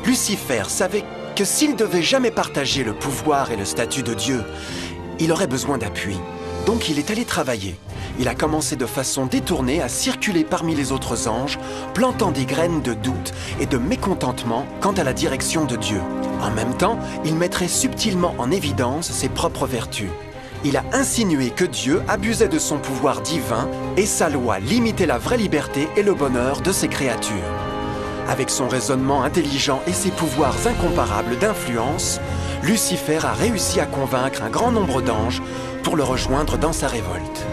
Lucifer savait que s'il devait jamais partager le pouvoir et le statut de Dieu, il aurait besoin d'appui. Donc il est allé travailler. Il a commencé de façon détournée à circuler parmi les autres anges, plantant des graines de doute et de mécontentement quant à la direction de Dieu. En même temps, il mettrait subtilement en évidence ses propres vertus. Il a insinué que Dieu abusait de son pouvoir divin et sa loi limitait la vraie liberté et le bonheur de ses créatures. Avec son raisonnement intelligent et ses pouvoirs incomparables d'influence, Lucifer a réussi à convaincre un grand nombre d'anges pour le rejoindre dans sa révolte.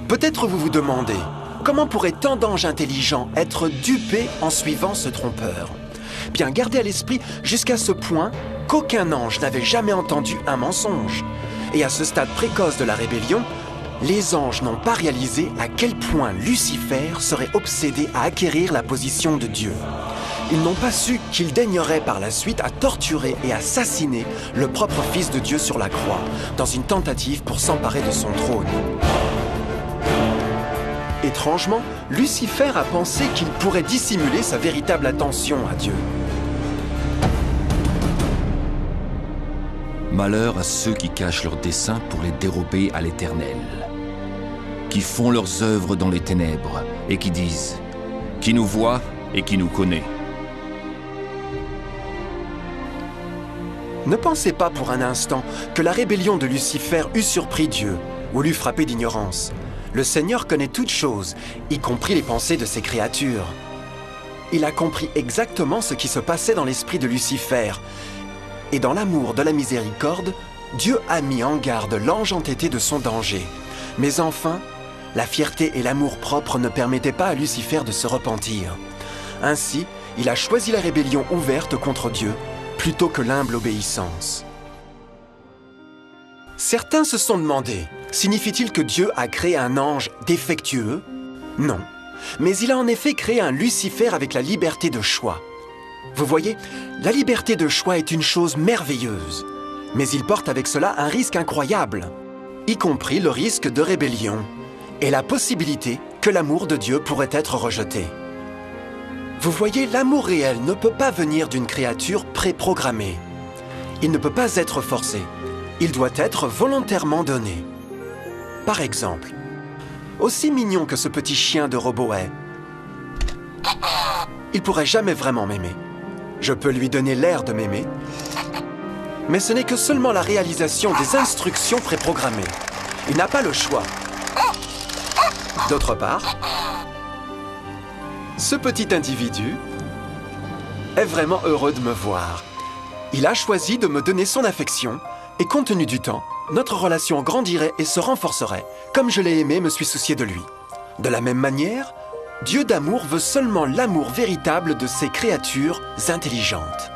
Peut-être vous vous demandez, comment pourraient tant d'anges intelligents être dupés en suivant ce trompeur? Bien, gardez à l'esprit jusqu'à ce point qu'aucun ange n'avait jamais entendu un mensonge. Et à ce stade précoce de la rébellion, les anges n'ont pas réalisé à quel point Lucifer serait obsédé à acquérir la position de Dieu. Ils n'ont pas su qu'il daignerait par la suite à torturer et assassiner le propre Fils de Dieu sur la croix, dans une tentative pour s'emparer de son trône. Étrangement, Lucifer a pensé qu'il pourrait dissimuler sa véritable attention à Dieu. Malheur à ceux qui cachent leurs desseins pour les dérober à l'Éternel, qui font leurs œuvres dans les ténèbres et qui disent « Qui nous voit et qui nous connaît ?» Ne pensez pas pour un instant que la rébellion de Lucifer eût surpris Dieu ou l'eût frappé d'ignorance. Le Seigneur connaît toutes choses, y compris les pensées de ses créatures. Il a compris exactement ce qui se passait dans l'esprit de Lucifer. Et dans l'amour de la miséricorde, Dieu a mis en garde l'ange entêté de son danger. Mais enfin, la fierté et l'amour-propre ne permettaient pas à Lucifer de se repentir. Ainsi, il a choisi la rébellion ouverte contre Dieu, plutôt que l'humble obéissance. Certains se sont demandé, signifie-t-il que Dieu a créé un ange défectueux? Non, mais il a en effet créé un Lucifer avec la liberté de choix. Vous voyez, la liberté de choix est une chose merveilleuse, mais il porte avec cela un risque incroyable, y compris le risque de rébellion et la possibilité que l'amour de Dieu pourrait être rejeté. Vous voyez, l'amour réel ne peut pas venir d'une créature préprogrammée. Il ne peut pas être forcé. Il doit être volontairement donné. Par exemple, aussi mignon que ce petit chien de robot est, il pourrait jamais vraiment m'aimer. Je peux lui donner l'air de m'aimer, mais ce n'est que seulement la réalisation des instructions préprogrammées. Il n'a pas le choix. D'autre part, ce petit individu est vraiment heureux de me voir. Il a choisi de me donner son affection et compte tenu du temps, notre relation grandirait et se renforcerait. Comme je l'ai aimé, me suis soucié de lui. De la même manière, Dieu d'amour veut seulement l'amour véritable de ses créatures intelligentes.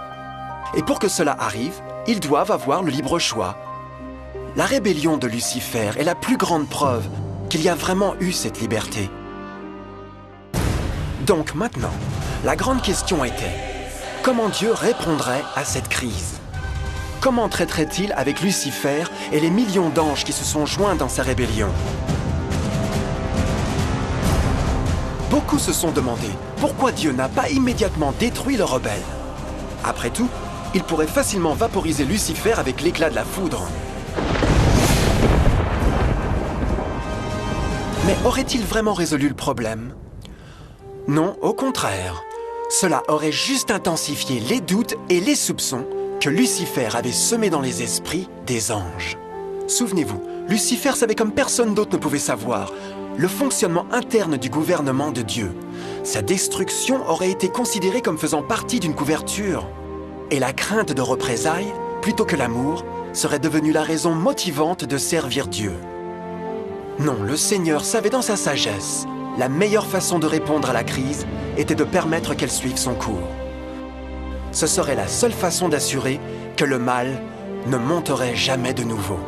Et pour que cela arrive, ils doivent avoir le libre choix. La rébellion de Lucifer est la plus grande preuve qu'il y a vraiment eu cette liberté. Donc maintenant, la grande question était, comment Dieu répondrait à cette crise? Comment traiterait-il avec Lucifer et les millions d'anges qui se sont joints dans sa rébellion? Beaucoup se sont demandé pourquoi Dieu n'a pas immédiatement détruit le rebelle. Après tout, il pourrait facilement vaporiser Lucifer avec l'éclat de la foudre. Mais aurait-il vraiment résolu le problème? Non, au contraire. Cela aurait juste intensifié les doutes et les soupçons que Lucifer avait semés dans les esprits des anges. Souvenez-vous, Lucifer savait comme personne d'autre ne pouvait savoir le fonctionnement interne du gouvernement de Dieu. Sa destruction aurait été considérée comme faisant partie d'une couverture. Et la crainte de représailles, plutôt que l'amour, serait devenue la raison motivante de servir Dieu. Non, le Seigneur savait dans sa sagesse, la meilleure façon de répondre à la crise était de permettre qu'elle suive son cours. Ce serait la seule façon d'assurer que le mal ne monterait jamais de nouveau.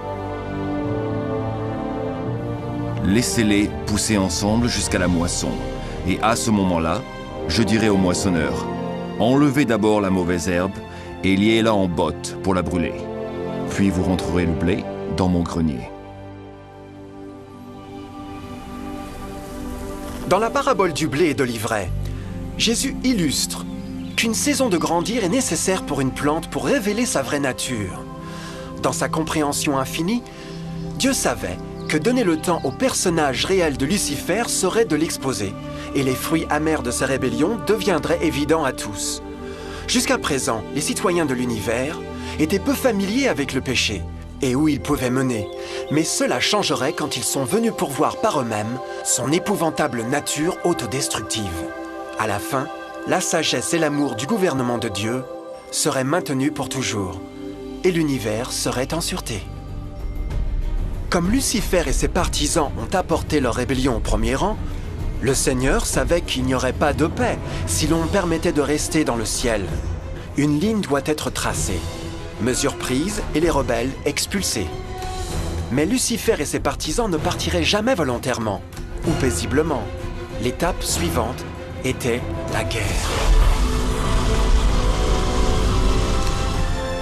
Laissez-les pousser ensemble jusqu'à la moisson. Et à ce moment-là, je dirai au moissonneur, enlevez d'abord la mauvaise herbe et liez-la en botte pour la brûler. Puis vous rentrerez le blé dans mon grenier. Dans la parabole du blé et de l'ivraie, Jésus illustre qu'une saison de grandir est nécessaire pour une plante pour révéler sa vraie nature. Dans sa compréhension infinie, Dieu savait que donner le temps au personnage réel de Lucifer serait de l'exposer, et les fruits amers de sa rébellion deviendraient évidents à tous. Jusqu'à présent, les citoyens de l'univers étaient peu familiers avec le péché et où il pouvait mener, mais cela changerait quand ils sont venus pour voir par eux-mêmes son épouvantable nature autodestructive. À la fin, la sagesse et l'amour du gouvernement de Dieu seraient maintenus pour toujours, et l'univers serait en sûreté. Comme Lucifer et ses partisans ont apporté leur rébellion au premier rang, le Seigneur savait qu'il n'y aurait pas de paix si l'on permettait de rester dans le ciel. Une ligne doit être tracée, mesures prises et les rebelles expulsés. Mais Lucifer et ses partisans ne partiraient jamais volontairement ou paisiblement. L'étape suivante était la guerre.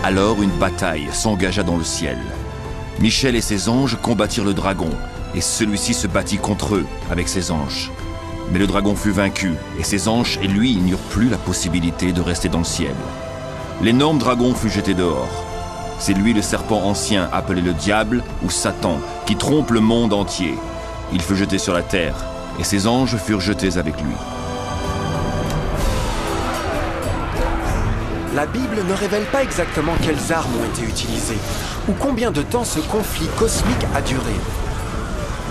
Alors une bataille s'engagea dans le ciel. Michel et ses anges combattirent le dragon, et celui-ci se battit contre eux avec ses anges. Mais le dragon fut vaincu, et ses anges et lui n'eurent plus la possibilité de rester dans le ciel. L'énorme dragon fut jeté dehors. C'est lui le serpent ancien appelé le diable ou Satan, qui trompe le monde entier. Il fut jeté sur la terre, et ses anges furent jetés avec lui. La Bible ne révèle pas exactement quelles armes ont été utilisées, ou combien de temps ce conflit cosmique a duré.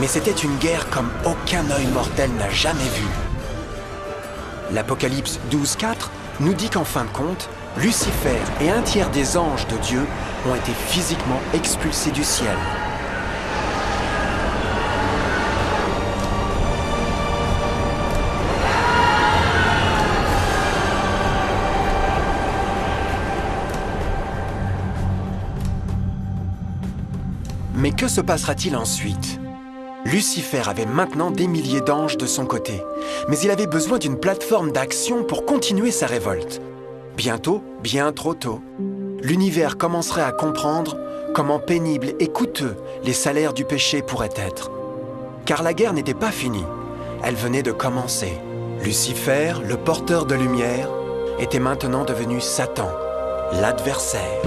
Mais c'était une guerre comme aucun œil mortel n'a jamais vue. L'Apocalypse 12:4 nous dit qu'en fin de compte, Lucifer et un tiers des anges de Dieu ont été physiquement expulsés du ciel. Mais que se passera-t-il ensuite ? Lucifer avait maintenant des milliers d'anges de son côté, mais il avait besoin d'une plateforme d'action pour continuer sa révolte. Bientôt, bien trop tôt, l'univers commencerait à comprendre comment pénibles et coûteux les salaires du péché pourraient être. Car la guerre n'était pas finie, elle venait de commencer. Lucifer, le porteur de lumière, était maintenant devenu Satan, l'adversaire.